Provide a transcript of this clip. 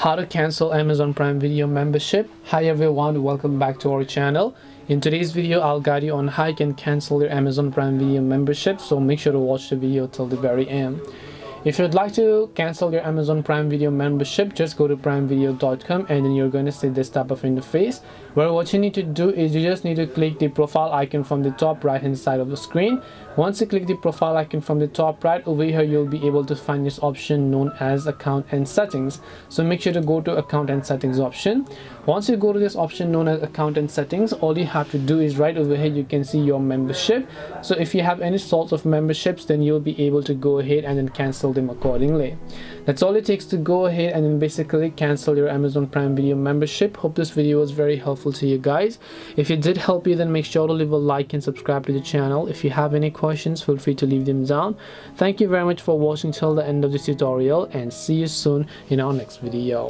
How to cancel Amazon Prime Video membership. Hi everyone, welcome back to our channel. In today's video I'll guide you on how you can cancel your Amazon Prime Video membership, so make sure to watch the video till the very end. If you'd like to cancel your Amazon Prime Video membership, just go to primevideo.com and then you're going to see this type of interface, where what you need to do is you just need to click the profile icon from the top right hand side of the screen. Once you click the profile icon from the top right, over here you'll be able to find this option known as account and settings. So make sure to go to account and settings option. Once you go to this option known as account and settings, all you have to do is right over here you can see your membership. So if you have any sorts of memberships, then you'll be able to go ahead and then cancel them accordingly. That's all it takes to go ahead and then basically cancel your Amazon Prime Video membership. Hope this video was very helpful to you guys. If it did help you, then make sure to leave a like and subscribe to the channel. If you have any questions, feel free to leave them down. Thank you very much for watching till the end of this tutorial, and see you soon in our next video.